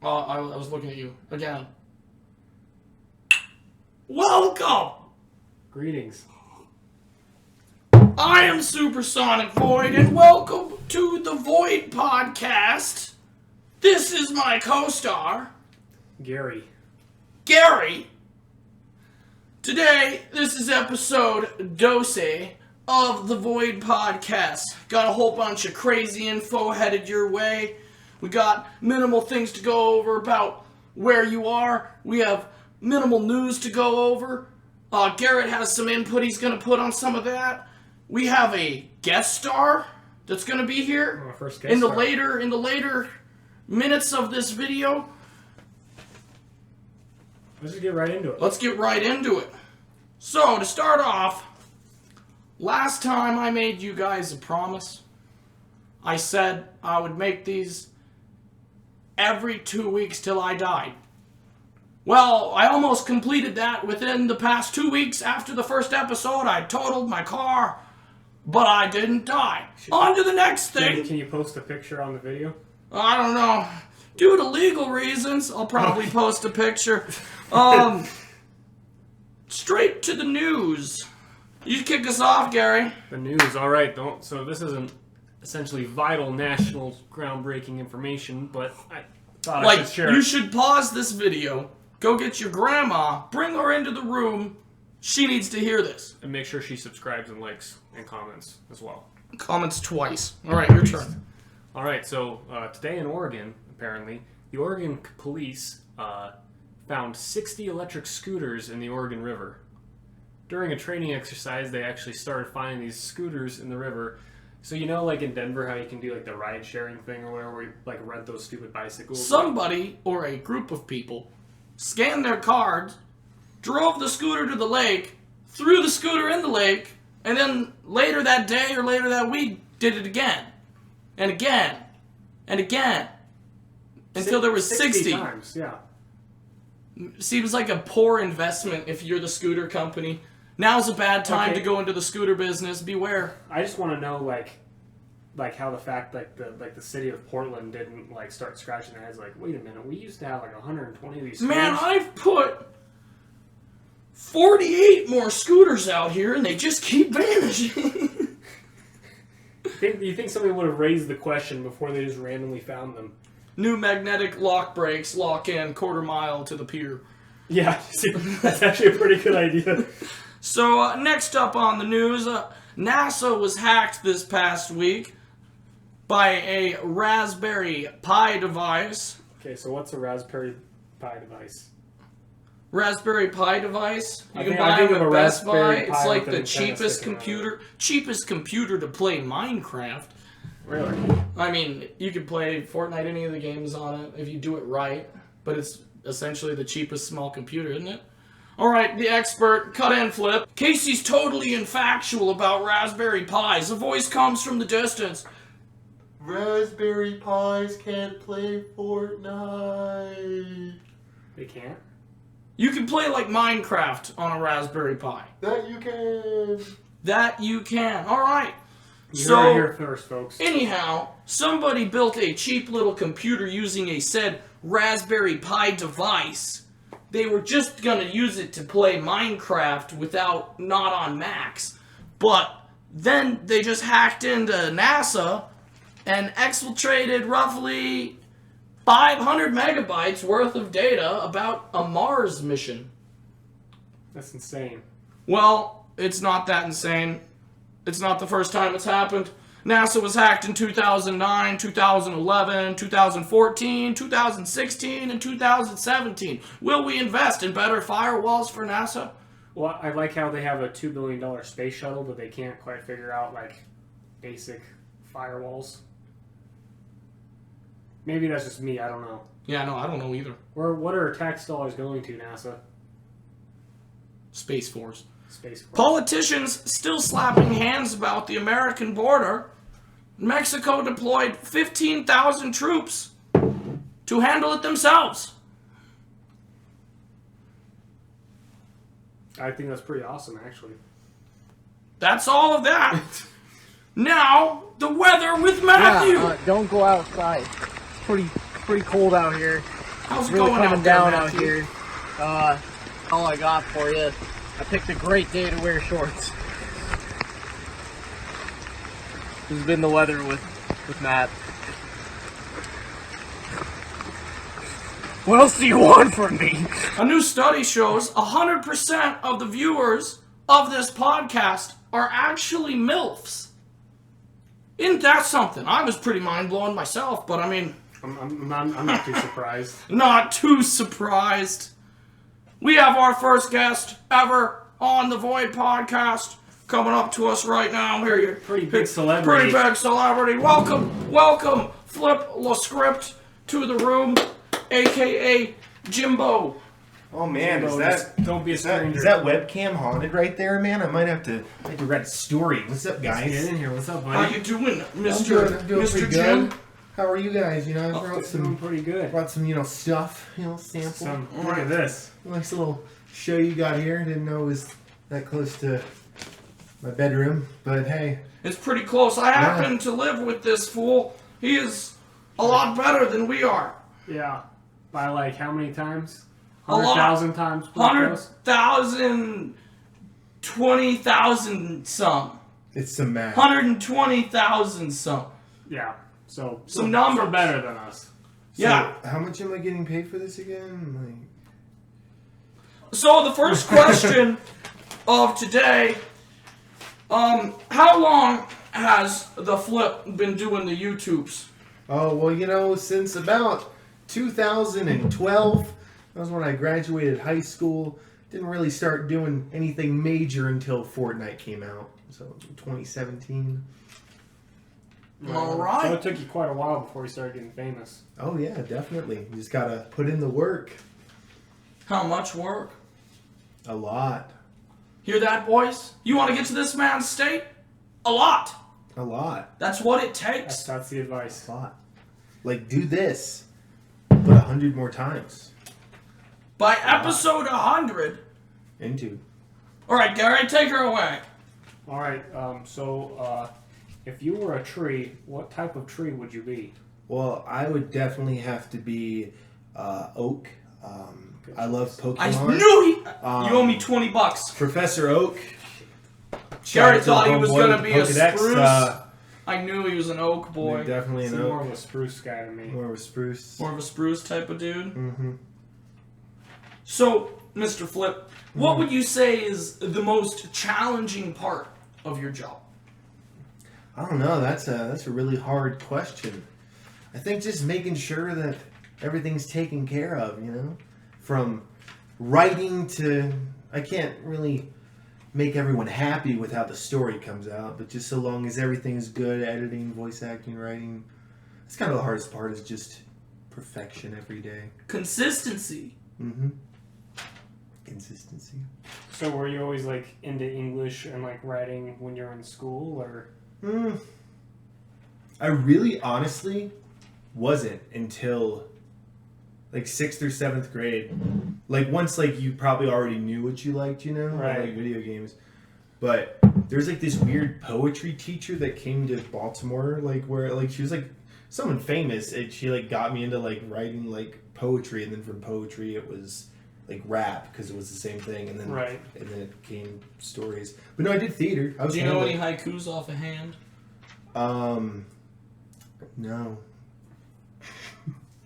I was looking at you again. Welcome! Greetings. I am Supersonic Void, and welcome to the Void Podcast. This is my co-star, Gary. Gary. Today, this is episode 12 of the Void Podcast. Got a whole bunch of crazy info headed your way. We got minimal things to go over about where you are. We have minimal news to go over. Garrett has some input he's going to put on some of that. We have a guest star that's going to be here Our first guest in the star. later minutes of this video. Let's just get right into it. Let's get right into it. So, to start off, last time I made you guys a promise. I said I would make these every 2 weeks till I died. Well, I almost completed that within the past 2 weeks after the first episode. I totaled my car, but I didn't die. On to the next thing. Can you post a picture on the video? I don't know. Due to legal reasons, I'll probably post a picture. Straight to the news. You kick us off, Gary. The news, all right. So this isn't essentially vital national groundbreaking information, but I thought I should share You it. should pause this video, go get your grandma, bring her into the room. She needs to hear this. And make sure she subscribes and likes and comments as well. Comments twice. All right, your turn. All right, so today in Oregon, apparently, the Oregon police found 60 electric scooters in the Oregon River. During a training exercise, they actually started finding these scooters in the river. So you know, like in Denver, how you can do like the ride-sharing thing or whatever, where you like rent those stupid bicycles? Somebody or a group of people scanned their cards, drove the scooter to the lake, threw the scooter in the lake, and then later that day or later that week did it again. And again. And again. Until there was 60. times, yeah. Seems like a poor investment if you're the scooter company. Now's a bad time to go into the scooter business. Beware. I just want to know, like how the fact like the city of Portland didn't like start scratching their heads, like, wait a minute, we used to have like 120 of these scooters. Man, I've put 48 more scooters out here, and they just keep vanishing. You think somebody would have raised the question before they just randomly found them? New magnetic lock brakes, lock in, quarter mile to the pier. Yeah, see, that's actually a pretty good idea. So, next up on the news, NASA was hacked this past week by a Raspberry Pi device. Okay, so what's a Raspberry Pi device? Raspberry Pi device. You can I buy think them of at a Best Buy. Raspberry It's Pi like with the an antenna cheapest sticking out. cheapest computer to play Minecraft. Really? I mean, you could play Fortnite, any of the games on it, if you do it right. But it's essentially the cheapest small computer, isn't it? Alright, the expert, cut and flip. Casey's totally infactual about Raspberry Pis. A voice comes from the distance. Raspberry Pis can't play Fortnite. They can't? You can play like Minecraft on a Raspberry Pi. That you can. That you can. Alright. You heard it here first, folks. Anyhow, somebody built a cheap little computer using a said Raspberry Pi device. They were just gonna use it to play Minecraft not on Macs. But then they just hacked into NASA and exfiltrated roughly 500 megabytes worth of data about a Mars mission. That's insane. Well, it's not that insane. It's not the first time it's happened. NASA was hacked in 2009, 2011, 2014, 2016, and 2017. Will we invest in better firewalls for NASA? Well, I like how they have a $2 billion space shuttle, but they can't quite figure out, like, basic firewalls. Maybe that's just me, I don't know. Yeah, no, I don't know either. What are tax dollars going to, NASA? Space Force. Space Force. Politicians still slapping hands about the American border. Mexico deployed 15,000 troops to handle it themselves. I think that's pretty awesome, actually. That's all of that. Now, the weather with Matthew. Yeah, don't go outside. It's pretty cold out here. How's it really going coming out there, down out Matthew? here. All I got for you. I picked a great day to wear shorts. This has been the weather with Matt. What else do you want from me? A new study shows 100% of the viewers of this podcast are actually MILFs. Isn't that something? I was pretty mind-blown myself, but I mean... I'm not too surprised. Not too surprised. We have our first guest ever on the Void podcast coming up to us right now. Here you Pretty big celebrity. Pretty big celebrity. Welcome, FlipLaScript to the room, aka Jimbo. Oh man, Jimbo, don't be a stranger. is that webcam haunted right there, man? I might have to write a story. What's up, Get guys? in here. What's up, How buddy? you doing, I'm Mr. doing Mr. pretty Jim? good. How are you guys? You know, I brought Doing some, pretty good. stuff, sample. Look at this. Nice little show you got here. Didn't know it was that close to my bedroom, but hey. It's pretty close. I happen to live with this fool. He is a lot better than we are. Yeah. By like how many times? A lot. 100,000 times. pretty close? 100,000, 20,000 some. It's some math. 120,000 some. Yeah. So Some numbers. so better than us. Yeah. So, how much am I getting paid for this again? So the first question of today, how long has the Flip been doing the YouTubes? Oh, well, since about 2012, that was when I graduated high school. Didn't really start doing anything major until Fortnite came out. So 2017. All right. So it took you quite a while before you started getting famous. Oh yeah, definitely. You just gotta put in the work. How much work? A lot. Hear that, boys? You want to get to this man's state? A lot. A lot. That's what it takes. That's the advice. A lot. Like, do this, but 100 more times. By episode 100. Into. All right, Gary, take her away. All right. So if you were a tree, what type of tree would you be? Well, I would definitely have to be oak. I love Pokemon. I knew you owe me $20. Professor Oak. Gary thought he was going gonna be a spruce. I knew he was an oak boy. Definitely He's an more oak. of a spruce guy to me. More of a spruce. More of a spruce type of dude. Mm-hmm. So, Mr. Flip, what would you say is the most challenging part of your job? I don't know. That's a really hard question. I think just making sure that everything's taken care of, From writing to... I can't really make everyone happy with how the story comes out, but just so long as everything's good, editing, voice acting, writing, that's kind of the hardest part, is just perfection every day. Consistency. Mm-hmm. Consistency. So were you always like into English and like writing when you were in school, or? I really honestly wasn't until like 6th or 7th grade. Like once like you probably already knew what you liked, Right. like video games. But there's like this weird poetry teacher that came to Baltimore, like where like she was like someone famous, and she like got me into like writing like poetry, and then from poetry it was like rap because it was the same thing, and then Right. and then it became stories. But no, I did theater. I was Do you know handling- any haikus off a hand? No.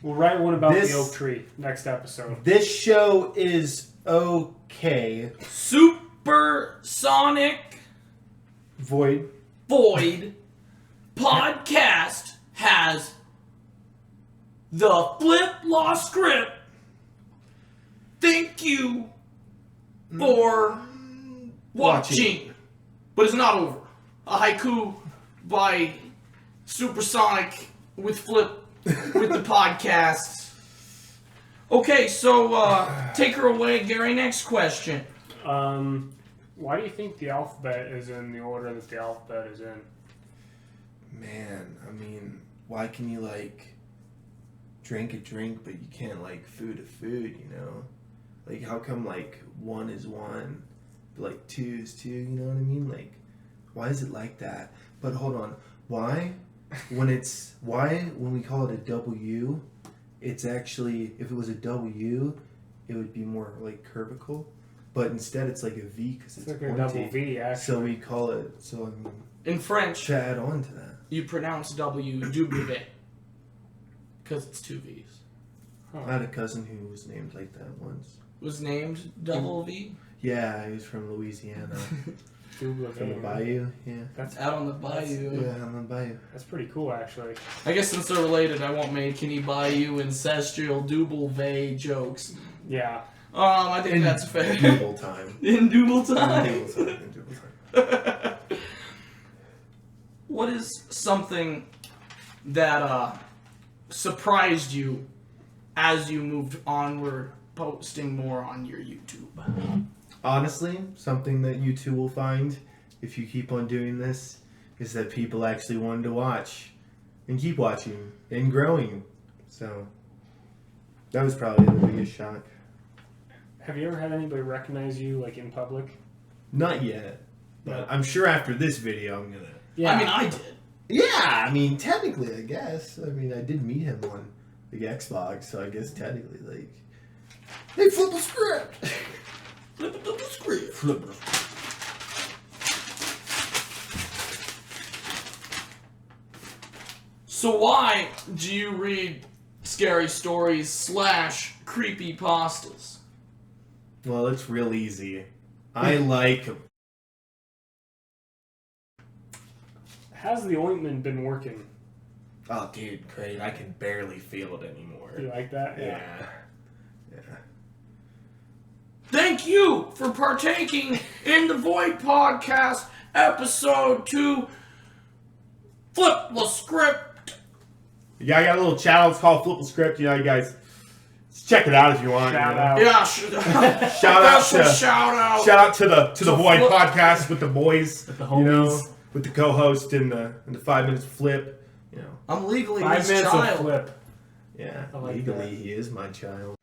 We'll write one about This- the oak tree next episode. This show is okay. Supersonic Void. Void podcast has the FlipLaScript. Thank you for watching. But it's not over. A haiku by Supersonic with Flip with the podcast. Okay, so take her away, Gary. Next question. Why do you think the alphabet is in the order that the alphabet is in? Man, I mean, why can you like drink a drink but you can't like food a food, Like how come like 1 is 1, but like 2 is 2, you know what I mean? Like why is it like that? But hold on, why when we call it a W, it's actually, if it was a W, it would be more like curvical. But instead it's like a V because it's like a pointy. double V, actually. So we call it, so I mean, In French, to add on to that. you pronounce W W because it's two V's. I had a cousin who was named like that once. Was named Double V. Yeah, he was from Louisiana. From the From bayou, yeah. That's Out on the bayou. Yeah, on the bayou. That's pretty cool, actually. I guess since they're related, I won't make any bayou ancestral double V jokes. Yeah. I think that's fair. Double time. In double time. In double time. What is something that surprised you as you moved onward, posting more on your YouTube? Honestly, something that you two will find if you keep on doing this is that people actually wanted to watch and keep watching and growing. So that was probably the biggest shock. Have you ever had anybody recognize you, like, in public? Not yet, but I'm sure after this video I'm gonna. Yeah. I mean, I did. Yeah, I mean technically, I guess. I mean, I did meet him on the Xbox, so I guess technically, like, hey, flip the script. Flip the script. Flip it. So why do you read scary stories / creepypastas? Well, it's real easy. I like. How's the ointment been working? Oh, dude, great! I can barely feel it anymore. You like that? Yeah. Thank you for partaking in the Void Podcast, episode 2, FlipLaScript. Yeah, I got a little channel. It's called FlipLaScript. You know, you guys check it out if you want. Shout you know. out. Yeah, Shout out special to shout out. shout out to the Void Flip. Podcast with the boys, With the you know, homies. with the co-host and the 5 minutes of flip. You know, I'm legally 5 his minutes child. of flip. yeah, I like legally that. he is my child.